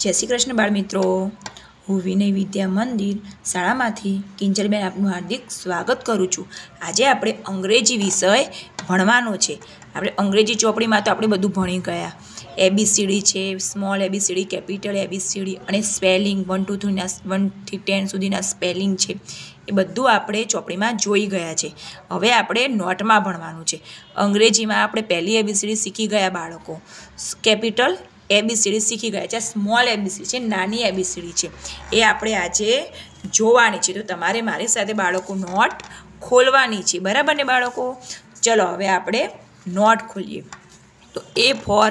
जय श्री कृष्ण बाळ मित्रों, હું વિનય વિદ્યા મંદિર શાળામાંથી કિંજલબેન આપનું હાર્દિક સ્વાગત કરું છું। આજે આપણે અંગ્રેજી વિષય ભણવાનો છે। આપણે અંગ્રેજી ચોપડીમાં તો આપણે બધું ભણી ગયા। એબીસીડી છે, સ્મોલ એબીસીડી, કેપિટલ એબીસીડી અને સ્પેલિંગ 1 થી 10 સુધીના સ્પેલિંગ છે, એ બધું આપણે ચોપડીમાં જોઈ ગયા છે। હવે આપણે નોટમાં ભણવાનું છે। અંગ્રેજીમાં આપણે પહેલી એબીસીડી શીખી ગયા બાળકો, કેપિટલ एबीसीडी सीखी गया है। स्मॉल एबीसीडी है, नानी एबीसीडी है, ये आपणे आजे जोवानी छे। तो तमारे मारी साथे बाळको नोट खोलवानी छे, बराबर ने बाळको। चलो हवे आपणे नोट खोलीए। तो ए फॉर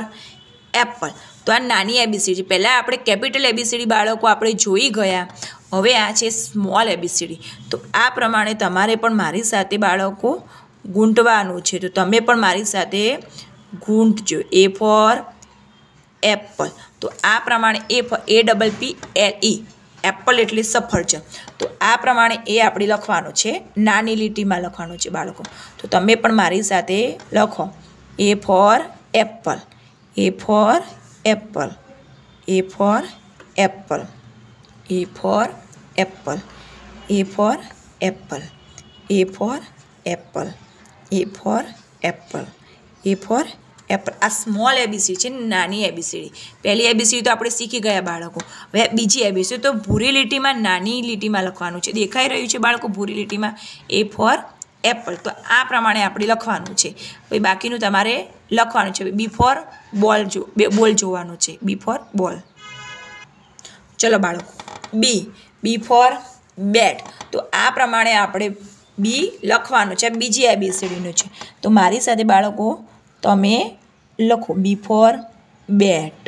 एप्पल, तो आ नानी एबीसीडी। पहला आपणे केपिटल एबीसीडी बाळको आपणे जोई गया। हवे आ छे स्मॉल एबीसीडी। तो आ प्रमाणे तमारे पण मारी साथे बाळको गूंथवानुं छे। तो तमे पण मारी साथे गूंथजो। ए फॉर एप्पल, तो आ प्रमाणे APPLE एप्पल एटले सफरजन। तो आ प्रमाणे ए आपणे लखवानो छे, नानी લીટીમાં લખવાનો છે બાળકો। તો તમે પણ મારી સાથે લખો। A for apple, A for apple, A for apple, A for apple, A for apple, A for apple, A for apple, A for apple. आ स्मॉल एबीसीडी है, नानी एबीसीडी। पहली एबीसीडी तो आपणे सीखी गया बाळको। हवे बीजी एबीसीडी तो भूरी લીટીમાં नानी લીટીમાં લખવાનું છે। દેખાઈ રહ્યું છે બાળકો ભૂરી લીટીમાં A ફોર एप्पल। तो आ प्रमाणे આપણે લખવાનું છે। હવે બાકીનું તમારે લખવાનું છે। B ફોર બોલ, બોલ જોવાનું છે। B ફોર બોલ। ચલો બાળકો, B ફોર બેટ। તો આ પ્રમાણે આપણે B લખવાનું છે। બીજી એબીસીડીનું છે। તો મારી સાથે બાળકો તમે લખો। B ફોર બેટ,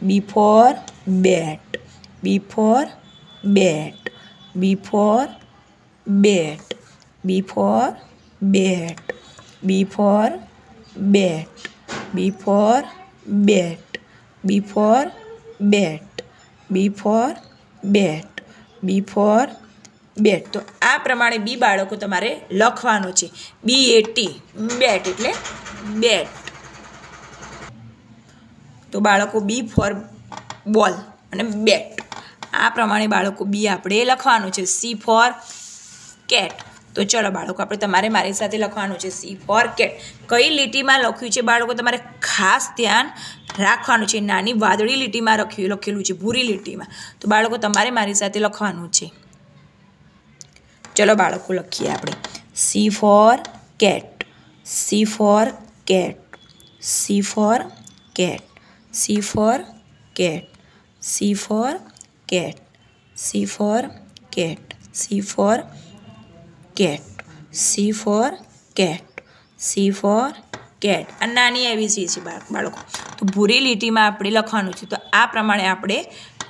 B ફોર બેટ, B ફોર બેટ, B ફોર બેટ, B ફોર બેટ, B ફોર બેટ, B ફોર બેટ, B ફોર બેટ, B ફોર બેટ, B ફોર બેટ। તો આ પ્રમાણે બી બાળકો તમારે લખવાનો છે। BAT બેટ એટલે બેટ। तो बाळको B फॉर बॉल अने बेट। आ प्रमाणे बाळको बी आपणे लखवानुं छे। C for cat. तो चलो बाळको आपणे तमारे मारी साथे लखवानुं छे C फॉर केट। कई લીટીમાં લખ્યું છે બાળકો તમારે ખાસ ધ્યાન રાખવાનું છે। નાની વાદળી લીટીમાં લખેલું છે, ભૂરી લીટીમાં। તો બાળકો તમારે મારી સાથે લખવાનું છે। ચલો બાળકો લખીએ આપણે। C four cat, C four cat, C four cat, C for cat, C for cat, C for cat, C for cat, C for cat, C for cat। આ નાની એબીસીડી છે બાળકો। તો ભૂરી લીટીમાં આપણે લખવાનું છે। તો આ પ્રમાણે આપણે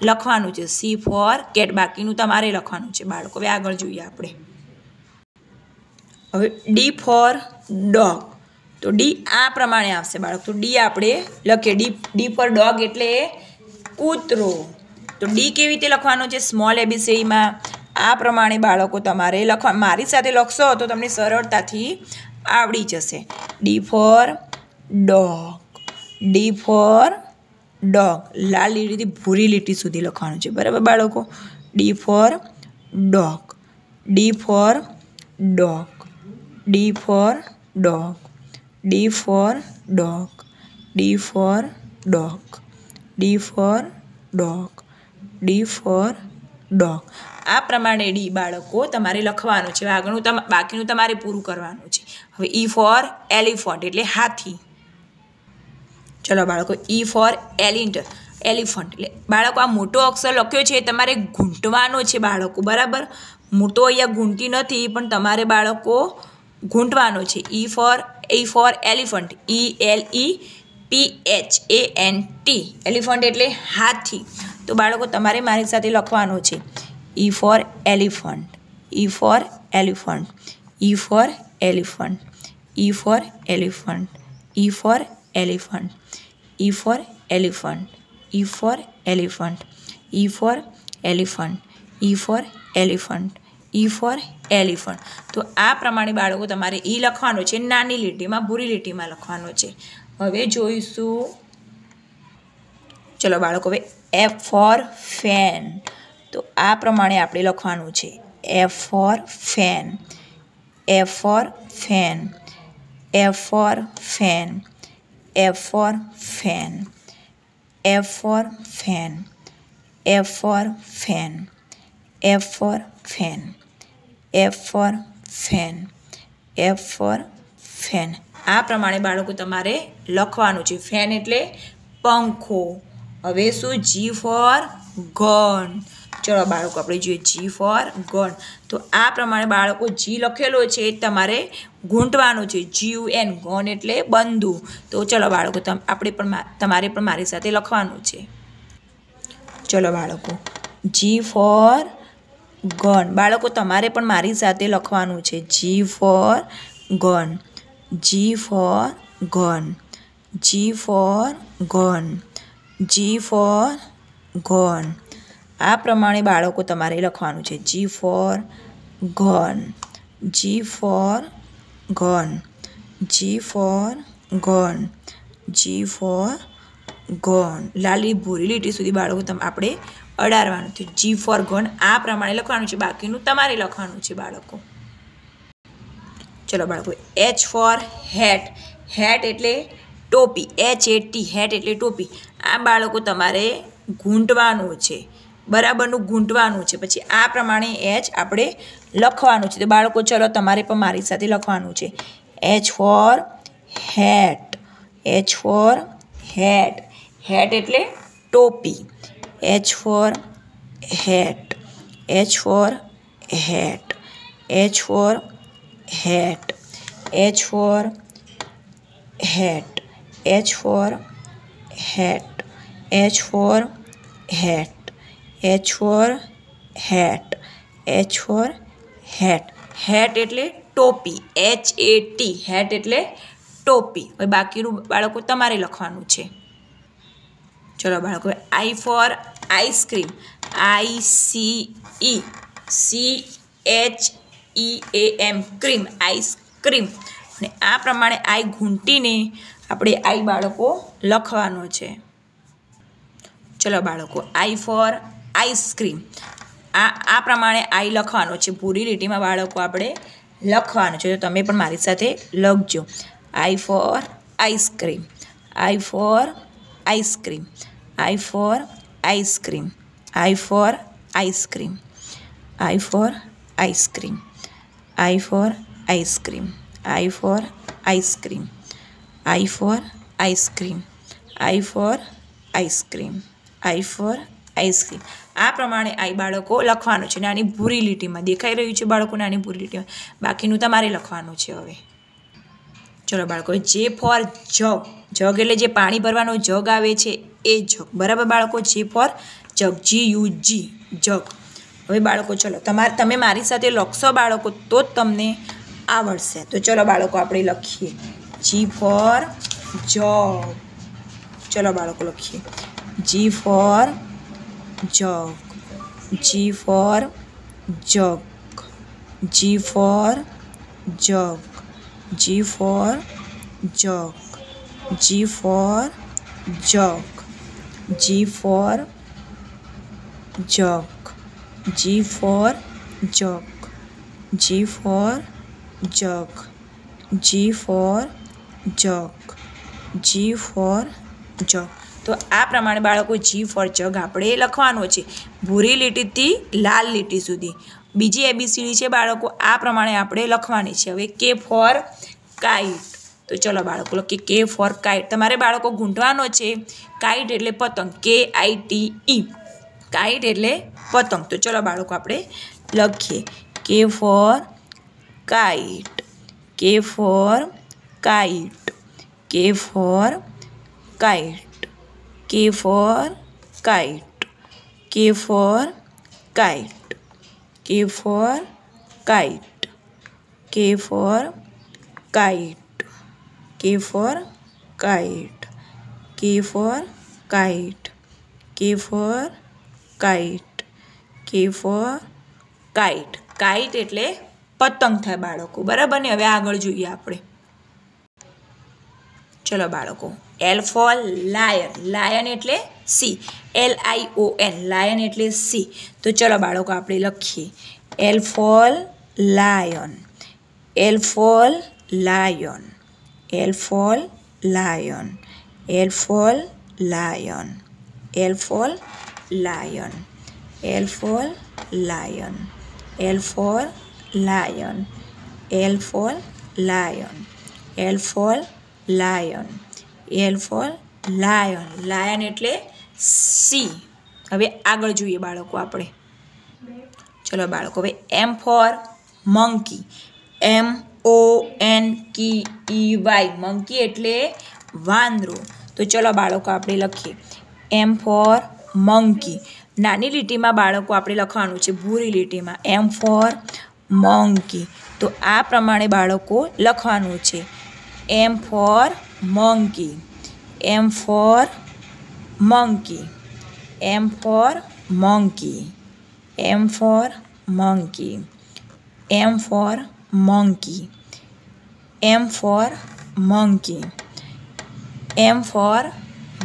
લખવાનું છે C for cat। બાકીનું તમારે લખવાનું છે બાળકો। હવે આગળ જોઈએ આપણે। હવે D for dog। तो डी आ प्रमाणे आवशे बाळक। तो डी आपणे लखीए। डी फॉर डॉग एटले कूतरो। तो डी केवी रीते लखवानो छे स्मॉल एबीसीडी में आ प्रमाणे बाळको तमारे लखवा। मारी साथे लखशो तो तमने सरळताथी आवडी जशे। D for dog, D for dog. लाल લીટીથી ભૂરી લીટી સુધી લખવાનું છે, બરાબર બાળકો। D for dog, D for dog, D for dog, D for dog, D for dog, D for dog, D for dog। આ પ્રમાણે ડી બાળકો તમારે લખવાનું છે। આગળનું બાકીનું તમારે પૂરું કરવાનું છે। હવે E ફોર એલિફન્ટ એટલે હાથી। ચલો બાળકો, E ફોર એલિફન્ટ એટલે બાળકો આ મોટો અક્ષર લખ્યો છે, તમારે ગૂંથવાનો છે બાળકો, બરાબર। મોટો અહીંયા ગૂંથતી નથી, પણ તમારે બાળકો ગૂંથવાનો છે। E for elephant, ELEPHANT, elephant એટલે હાથી। તો બાળકો તમારે મારી સાથે લખવાનું છે E for elephant, E for elephant, E for elephant, E for elephant, E for elephant, E for elephant, E for elephant, E for elephant, E for elephant, E for elephant. तो आ प्रमाणे बाळको तमारे ई लखवानो छे, नानी લીટીમાં ભૂરી લીટીમાં લખવાનો છે। હવે જોઈશું ચલો બાળકો, હવે એફ ફોર ફેન. તો આ પ્રમાણે આપણે લખવાનું છે. F for fan, F for fan, F for fan, F for fan, F for fan, F for fan, F for fan, F for fan, F for fan. આ પ્રમાણે બાળકો તમારે લખવાનું છે. ફેન એટલે પંખો. હવે શું? જી ફોર ગન. ચલો બાળકો, આપણે જોઈએ જી ફોર ગન. તો આ પ્રમાણે બાળકો જી લખેલો છે તમારે ગૂંટવાનો છે. GUN, ગન એટલે બંદૂક. તો ચલો બાળકો, તમારે પણ મારી સાથે લખવાનું છે. ચલો બાળકો, જી ફોર ગન. બાળકો તમારે પણ મારી સાથે લખવાનું છે. G for gun, G for gun, G for gun, G for gun. આ પ્રમાણે બાળકો તમારે લખવાનું છે. G for gun, G for gun, G for gun, G for gun. લાલી ભૂરી લીટી સુધી બાળકો આપણે અડાડવાનું છે. જી ફોર ગન આ પ્રમાણે લખવાનું છે. બાકીનું તમારે લખવાનું છે બાળકો. ચલો બાળકો, એચ ફોર હેટ. હેટ એટલે ટોપી. HAT, હેટ એટલે ટોપી. આ બાળકો તમારે ગૂંટવાનું છે, બરાબરનું ગૂંટવાનું છે. પછી આ પ્રમાણે એચ આપણે લખવાનું છે. તો બાળકો ચલો તમારે પણ મારી સાથે લખવાનું છે. H for hat, H for hat. Hat એટલે ટોપી. H for hat, H for hat, H for hat, H for hat, H for hat, H for hat, H for hat, H for hat. Hat એટલે ટોપી. HAT, hat એટલે ટોપી. હવે બાકીનું બાળકો તમારે લખવાનું છે. ચલો બાળકો, I for ice cream. ICECHEAM, cream, ice cream. અને આ પ્રમાણે આઈ ઘૂંટીને આપણે આઈ બાળકો લખવાનો છે. ચલો બાળકો, આઈ ફોર આઈસ્ક્રીમ. આ પ્રમાણે આઈ લખવાનો છે. પૂરી લીટીમાં બાળકો આપણે લખવાનું છે. તો તમે પણ મારી સાથે લખજો. I for ice cream, I for ice cream, I for ice cream, I for ice cream, I for ice cream, I for ice cream, I for ice cream, I for ice cream, I for ice cream, I for ice cream. આ પ્રમાણે આઈ બાળકો લખવાનું છે. નાની ભૂરી લીટીમાં દેખાઈ રહ્યું છે બાળકો, નાની ભૂરી લીટીમાં. બાકીનું તમારે લખવાનું છે. હવે ચલો બાળકો, જે ફોર જગ. જગ એટલે જે પાણી ભરવાનો જગ આવે છે એ જગ. બરાબર બાળકો? જે ફોર જગ, GUG, જગ. હવે બાળકો ચલો તમે મારી સાથે લખશો બાળકો તો જ તમને આવડશે. તો ચલો બાળકો આપણે લખીએ. જી ફોર જગ. ચલો બાળકો લખીએ. જી ફોર જગ, જી ફોર જગ, જી ફોર જગ, જી ફોર જગ, જી ફોર જગ, જી ફોર જગ, જી ફોર જગ, જી ફોર જગ, જી ફોર જગ, જી ફોર જગ. તો આ પ્રમાણે બાળકો જી ફોર જગ આપણે લખવાનો છે. ભૂરી લીટીથી લાલ લીટી સુધી. બીજી ABCD છે બાળકો, આ પ્રમાણે આપણે લખવાની છે. હવે કે ફોર કાઇટ. તો ચલો બાળકો લખીએ. કે ફોર કાઇટ. તમારે બાળકો ગૂંટવાનો છે. કાઇટ એટલે પતંગ. KITE, કાઇટ એટલે પતંગ. તો ચલો બાળકો આપણે લખીએ. કે ફોર કાઇટ, કે ફોર કાઇટ, કે ફોર કાઇટ, કે ફોર કાઇટ, કે ફોર કાઇટ, કે ફોર કાઇટ, કે ફોર કાઇટ, કે ફોર કાઇટ, કે ફોર કાઇટ, કે ફોર કાઇટ, કે ફોર કાઇટ. કાઇટ એટલે પતંગ થાય બાળકો. બરાબર ને? હવે આગળ જોઈએ આપણે. ચલો બાળકો, L for લાયન, લાયન એટલે સી, LION, લાયન એટલે સી. તો ચલો બાળકો આપણે લખીએ L for lion, L for lion, L for lion, L for lion, L for lion, L for lion, L for lion, L for lion, L for lion, L for lion, lion એટલે C. હવે આગળ જોઈએ બાળકો આપણે. ચલો બાળકો, હવે M for monkey, MONKEY, monkey એટલે વાંદરો. તો ચલો બાળકો આપણે લખીએ M for મંકી. નાની લીટીમાં બાળકો આપણે લખવાનું છે, ભૂરી લીટીમાં M for મંકી. તો આ પ્રમાણે બાળકો લખવાનું છે M for monkey, M for monkey, M for monkey, M for monkey, M for monkey, M for monkey, M for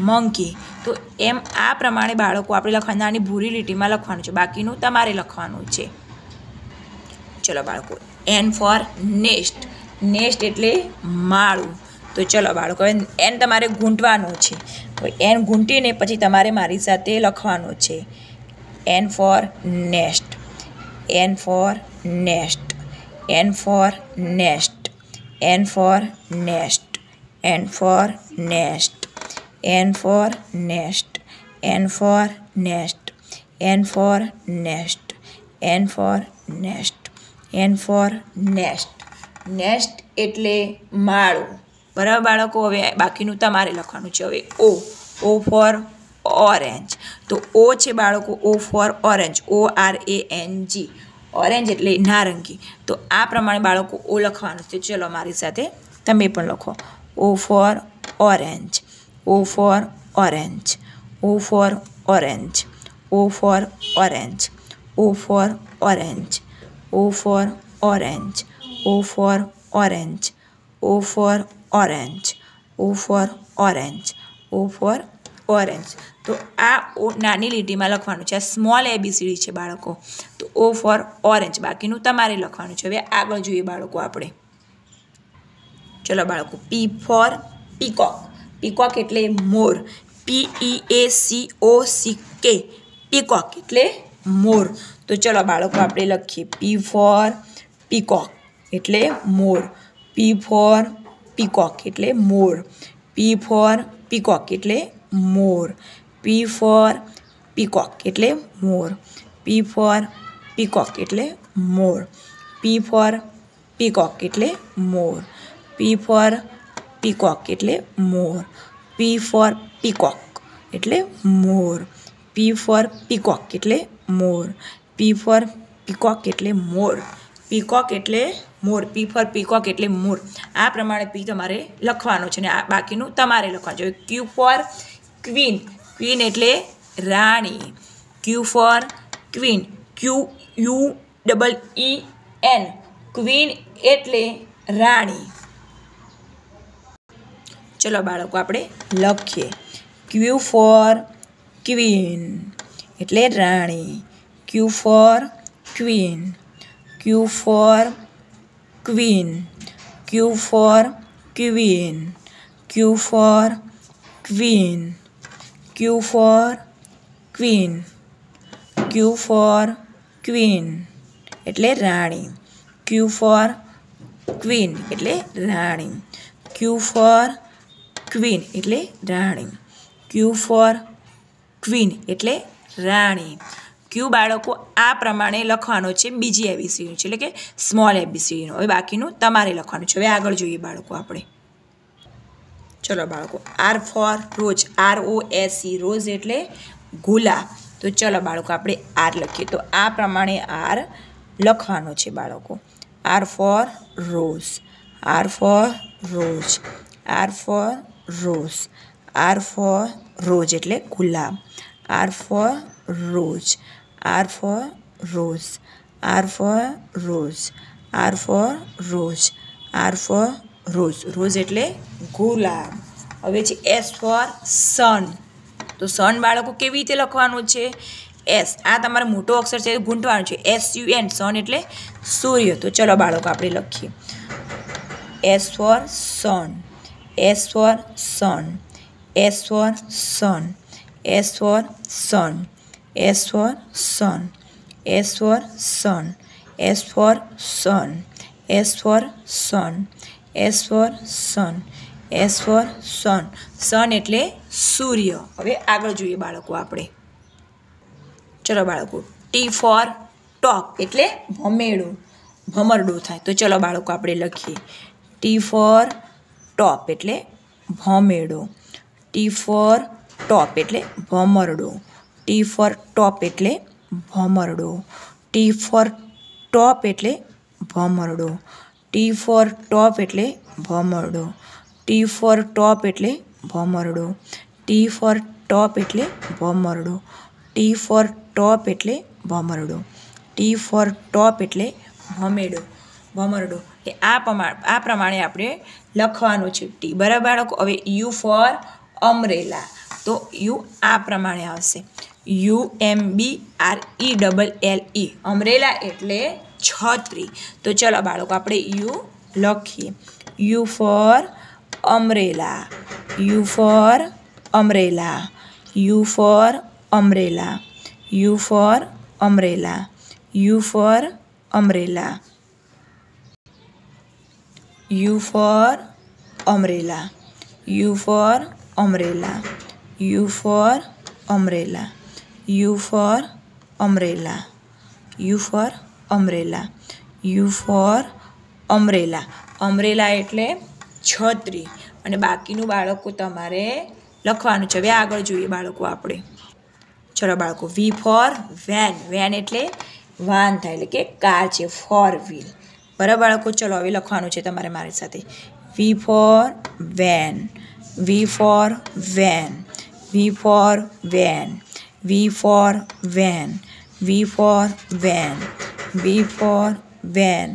monkey. તો એમ આ પ્રમાણે બાળકો આપણે લખવાનું, નાની ભૂરી લીટીમાં લખવાનું છે, બાકીનું તમારે લખવાનું છે. ચલો બાળકો, N for નેસ્ટ, નેસ્ટ એટલે માળું. તો ચલો બાળકો, હવે એન તમારે ગૂંટવાનું છે. તો એન ગૂંટીને પછી તમારે મારી સાથે લખવાનું છે N for nest, N for nest, N for nest, N for nest, N for nest, N for nest, N for nest, N for nest, N for nest, N for nest. Nest એટલે માળું. બરાબર બાળકો, હવે બાકીનું તમારે લખવાનું છે. હવે O for orange. તો O છે બાળકો, O for orange, ORANG, orange એટલે નારંગી. તો આ પ્રમાણે બાળકો O લખવાનું છે. ચલો મારી સાથે તમે પણ લખો O for orange, O for orange, O for orange, O for orange, O for orange, O for orange, O for orange, O for orange, O for orange, O for orange. તો આ O નાની લીટીમાં લખવાનું છે. આ small ABCD છે બાળકો. તો O for ઓરેન્જ, બાકીનું તમારે લખવાનું છે. હવે આગળ જોઈએ બાળકો આપણે. ચલો બાળકો, P for પીકોક, પીકોક એટલે મોર, PEACOCK, પીકોક એટલે મોર. તો ચલો બાળકો આપણે લખીએ P for પીકોક એટલે મોર, P for પીકોક એટલે મોર, P for પીકોક એટલે મોર, P for પીકોક એટલે મોર, P for પીકોક એટલે મોર, P for પીકોક એટલે મોર, P for પીકોક એટલે મોર, P for પીકોક એટલે મોર, P for પીકોક એટલે મોર, P for પીકોક એટલે મોર, પીકોક એટલે મોર, P for પીકોક એટલે મોર. આ પ્રમાણે P તમારે લખવાનો છે ને આ બાકીનું તમારે લખવાનું છે. Q for ક્વીન, ક્વીન એટલે રાણી, Q for queen, QUEEN, queen એટલે રાણી. ચલો બાળકો આપણે લખીએ Q for ક્વીન એટલે રાણી, Q for queen, Q for queen, Q for queen, Q for queen, Q for queen, Q for queen એટલે રાણી, Q for ક્વીન એટલે રાણી, Q for queen એટલે રાણી, Q for queen એટલે રાણી. Q બાળકો આ પ્રમાણે લખવાનો છે, બીજી ABCD છે, એટલે કે સ્મોલ ABCD. હવે બાકીનું તમારે લખવાનું છે. હવે આગળ જોઈએ બાળકો આપણે. ચલો બાળકો, R for રોજ, ROSE, રોઝ એટલે ગુલાબ. તો ચલો બાળકો આપણે R લખીએ. તો આ પ્રમાણે R લખવાનો છે બાળકો. R for rose, R for rose, R for rose, R for રોજ એટલે ગુલાબ, R for rose, R for rose, R for rose, R for rose, R for rose, rose એટલે ગુલાબ. હવે છે S ફોર સન. તો સન બાળકો કેવી રીતે લખવાનું છે? એસ, આ તમારો મોટો અક્ષર છે ગૂંથવાનું છે. SUN, સન એટલે સૂર્ય. તો ચલો બાળકો આપણે લખીએ. S ફોર સન, S ફોર સન, S ફોર સન, S ફોર સન, S ફોર સન, S ફોર સન, S ફોર સન, S ફોર સન, S ફોર સન, S ફોર સન. સન એટલે સૂર્ય. હવે આગળ જોઈએ બાળકો આપણે. ચલો બાળકો, ટી ફોર ટોપ એટલે ભમેડું, ભમરડું થાય. તો ચલો બાળકો આપણે લખીએ. ટી ફોર ટોપ એટલે ભમેડો, ટી ફોર ટોપ એટલે ભમરડો, ટી ફોર ટોપ એટલે ભમરડો, ટી ફોર ટોપ એટલે ભમરડો, ટી ફોર ટોપ એટલે ભમરડો, ટી ફોર ટોપ એટલે ભમરડો, ટી ફોર ટોપ એટલે ભમરડો, ટી ફોર ટોપ એટલે ભમરડો, ટી ફોર ટોપ એટલે ભમેડો, ભમરડો. એ આ પ્રમાણે આપણે લખવાનું છે ટી. બરાબર બાળકો. હવે યુ ફોર અમરેલા. તો યુ આ પ્રમાણે આવશે. UMBRELLE, અમરેલા એટલે છત્રી. તો ચલો બાળકો આપણે યુ લખીએ. You for umbrella, you for umbrella, you for umbrella, you for umbrella, you for umbrella, you for umbrella, you for umbrella, you for umbrella, you for umbrella, you for umbrella, you for umbrella. Umbrella એટલે છત્રી. અને બાકીનું બાળકો તમારે લખવાનું છે. હવે આગળ જોઈએ બાળકો આપણે. ચલો બાળકો, વી ફોર વેન. વેન એટલે વાન થાય, એટલે કે કાર છે. Four wheel. બરાબર બાળકો. ચલો હવે લખવાનું છે તમારે મારી સાથે. V for van, V for van, V for van, V for van, V for van, V for van,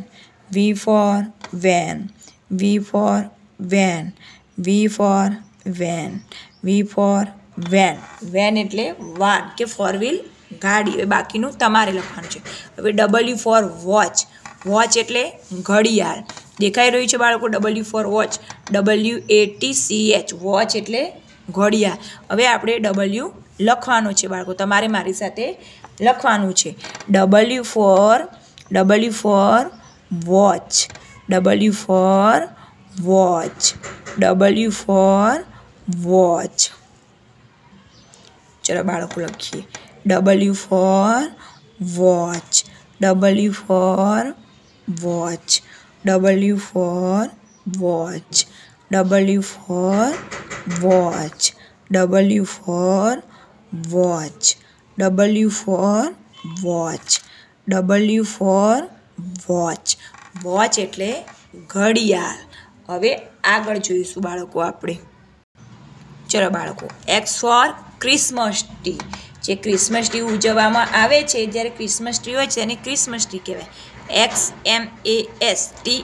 V for van, V for van, V for van, V for van. Van એટલે વાન કે four wheel ગાડી. હવે બાકીનું તમારે લખવાનું છે. હવે ડબલ્યુ ફોર વોચ. વોચ એટલે ઘડિયાળ. દેખાઈ રહ્યું છે બાળકો W for watch. WATCH, watch એટલે ઘડિયાળ. હવે આપણે ડબલ્યુ લખવાનું છે બાળકો. તમારે મારી સાથે લખવાનું છે. W for watch, W for watch, W for watch. ચલો બાળકો લખીએ. W for watch, W for watch, W for watch, W for watch, W for watch, W for watch, W for watch. Watch એટલે ઘડિયાળ. હવે આગળ જોઈશું બાળકો આપણે. ચલો બાળકો, એક્સ ફોર ક્રિસમસ ટ્રી. જે ક્રિસમસ ટ્રી ઉજવવામાં આવે છે, જ્યારે ક્રિસમસ ટ્રી હોય છે એને ક્રિસમસ ટ્રી કહેવાય. XMASTREE.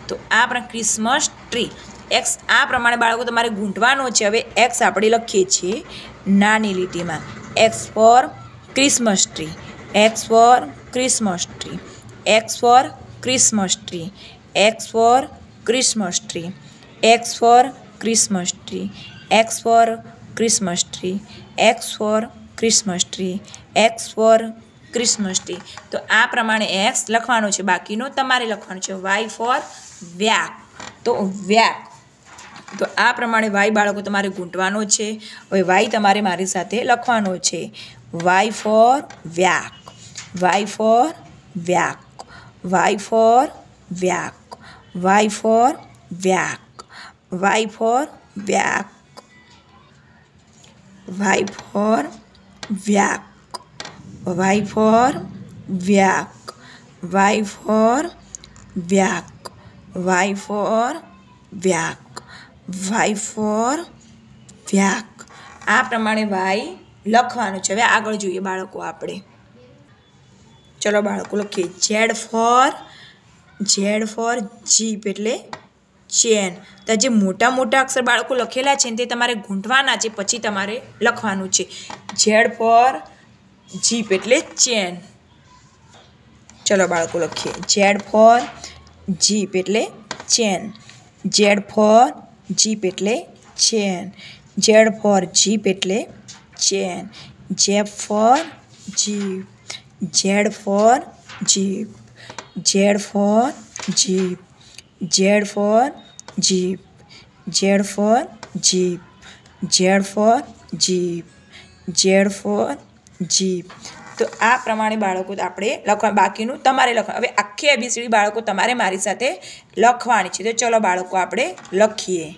તો આ આપણા ક્રિસમસ ટ્રી. એક્સ આ પ્રમાણે બાળકો તમારે ગૂંથવાનો છે. હવે એક્સ આપણે લખીએ છીએ નાની લીટીમાં. X for Christmas tree, X for Christmas tree, X for Christmas tree, X for Christmas tree, X for Christmas tree, X for Christmas tree, X for Christmas tree, X for Christmas tree. તો આ પ્રમાણે x લખવાનું છે. બાકીનું તમારે લખવાનું છે. Y for yak. તો વ્યાક. તો આ પ્રમાણે વાય બાળકો તમારે ગૂંથવાનો છે. હવે વાય તમારે મારી સાથે લખવાનો છે. Y for yak, Y for yak, Y for yak, Y for yak, Y for yak, Y for yak, Y for yak, Y for yak, Y for yak, Y for yak. આ પ્રમાણે Y લખવાનું છે. હવે આગળ જોઈએ બાળકો આપણે. ચલો બાળકો લખીએ. ઝેડ ફોર જીપ એટલે ચેન. તો જે મોટા મોટા અક્ષર બાળકો લખેલા છે ને તે તમારે ગૂંથવાના છે, પછી તમારે લખવાનું છે. ઝેડ ફોર જીપ એટલે ચેન. ચલો બાળકો લખીએ. ઝેડ ફોર જીપ એટલે ચેન. ઝેડ ફોર જીપ એટલે ચેન. ઝેડ ફોર જીપ એટલે chain. Z for zip. Z for zip. Z for zip. Z for zip. Z for zip. Z for zip. Z for zip. તો આ પ્રમાણે બાળકો આપણે લખવા, બાકીનું તમારે લખવા. હવે આખી એબીસીડી બાળકો તમારે મારી સાથે લખવાની છે. તો ચલો બાળકો આપણે લખીએ.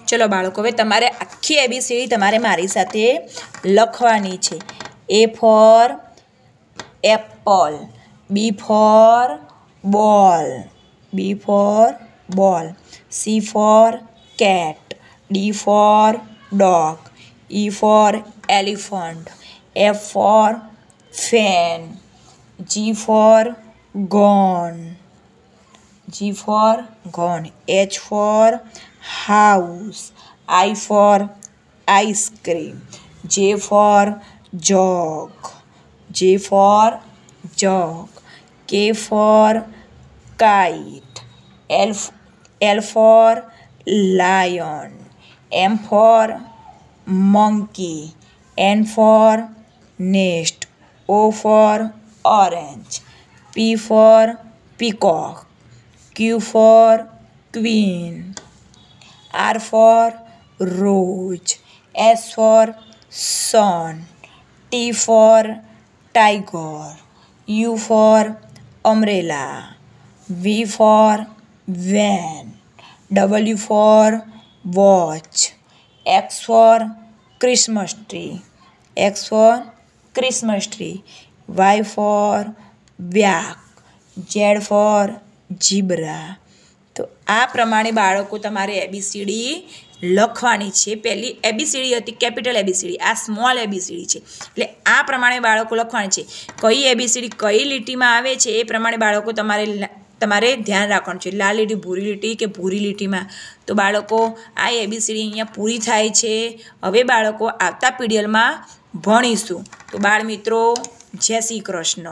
ચલો બાળકો હવે તમારે આખી એબીસીડી તમારે મારી સાથે લખવાની છે. A for apple. B for ball. B for ball. C for cat. D for dog. E for elephant. F for fan. G for gone. G for gone. H for house. I for ice cream. J for jog. J for jog. K for kite. L for lion. M for monkey. N for nest. O for orange. P for peacock. Q for queen. R for rose. S for sun. T for tiger. U for umbrella. V for van. W for watch. X for Christmas tree. X for Christmas tree. Y for yak. Z for zebra. તો આ પ્રમાણે બાળકો તમારે ABCD લખવાની છે. પહેલી ABCD હતી capital ABCD, આ સ્મોલ એબીસીડી છે. એટલે આ પ્રમાણે બાળકો લખવાની છે. કઈ એબીસીડી કઈ લીટીમાં આવે છે એ પ્રમાણે બાળકો તમારે ધ્યાન રાખવાનું છે. લાલ લીટી, ભૂરી લીટી કે ભૂરી લીટીમાં. તો બાળકો આ એબીસીડી અહીંયા પૂરી થાય છે. હવે બાળકો આવતા પીડીએલમાં ભણીશું. તો બાળ મિત્રો, જય શ્રી કૃષ્ણ.